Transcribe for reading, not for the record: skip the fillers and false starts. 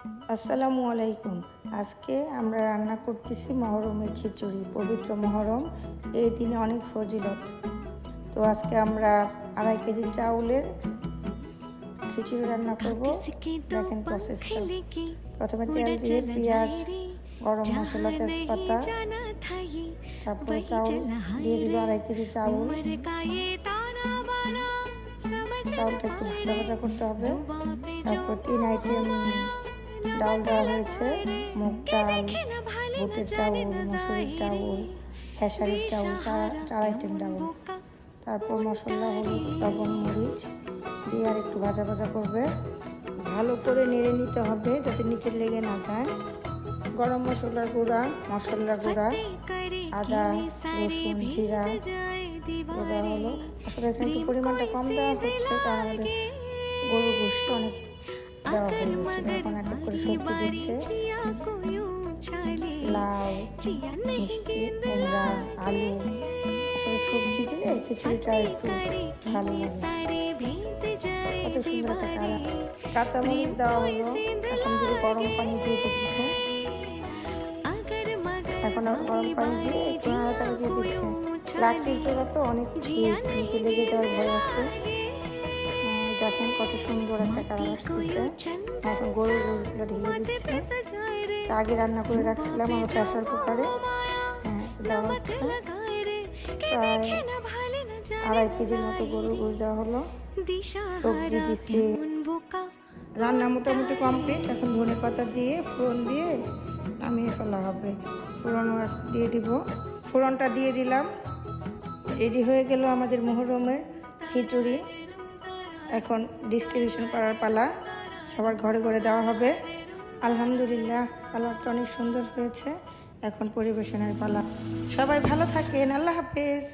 আসসালামু আলাইকুম। আজকে আমরা রান্না করতেছি মহরমের খিচুড়ি। পবিত্র মহরম, এই দিনে অনেক ফজিলত। তো আজকে আমরা 2.5 কেজি চাউলের খিচুড়ি রান্না করব। দেখেন প্রসেসটা। প্রথমে তেল দিয়ে পেঁয়াজ, গরম মশলা, তেজপাতা, তারপরে চাউল দিয়ে দিব 2.5 কেজি চাউল। চাউলটা একটু ভাজা ভাজা করতে হবে। তারপর 3 আইটেম ডাল দেওয়া হয়েছে, মুগ ডাল, বুটের ডাউল, মসুরির ডাউল, খেসারির ডাউল, 4 আইটেম ডাউল। তারপর মশলা, হলুদ, লবণ, মরিচ দিয়ে আর একটু ভাজা ভাজা করবে। ভালো করে নেড়ে নিতে হবে যাতে নিচে লেগে না যায়। গরম মশলার গুঁড়া, মশলার গুঁড়া, আদা, রসুন, জিরা দেওয়া হলো। আসলে এখানে একটু পরিমাণটা কম দেওয়া হচ্ছে, কারণ আমাদের গরুর গোশত অনেক দেওয়া হয়ে গেছিল। এখন এক এক করে সবজি দিচ্ছে, লাউ, মিষ্টি কুমড়া, আলু। আসলে সবজি দিলে খিচুড়িটা একটু ভালো লাগে। কত সুন্দর একটা কালার। কাঁচামরিচ দেওয়া হলো। এখন যদি গরম পানি দিয়ে দিচ্ছে, এখন গরম পানি দিয়ে একটু নাড়াচাড়া দিয়ে দিচ্ছে। লাকড়ির চুলা তো অনেক নিচে লেগে যাওয়ার ভয় আছে। দেখেন কত সুন্দর একটা কালার আসতেছে। এখন গরুর গোশতগুলো ঢেলে দিচ্ছে। আগে রান্না করে রাখছিলাম আমার প্রেসার কুকারে। দেওয়া হচ্ছে প্রায় 2.5 কেজির মতো গরুর গোশত দেওয়া হলো। সবজি দিচ্ছে। রান্না মোটামুটি কমপ্লিট। এখন ধনেপাতা দিয়ে ফোড়ন দিয়ে নামিয়ে ফেলা হবে। ফোড়ন দিয়ে দিব। ফোড়নটা দিয়ে দিলাম। রেডি হয়ে গেল আমাদের মহরমের খিচুড়ি। এখন ডিস্ট্রিবিউশন করার পালা। সবার ঘরে ঘরে দেওয়া হবে। আলহামদুলিল্লাহ, কালারটা অনেক সুন্দর হয়েছে। এখন পরিবেশনের পালা। সবাই ভালো থাকেন। আল্লাহ হাফেজ।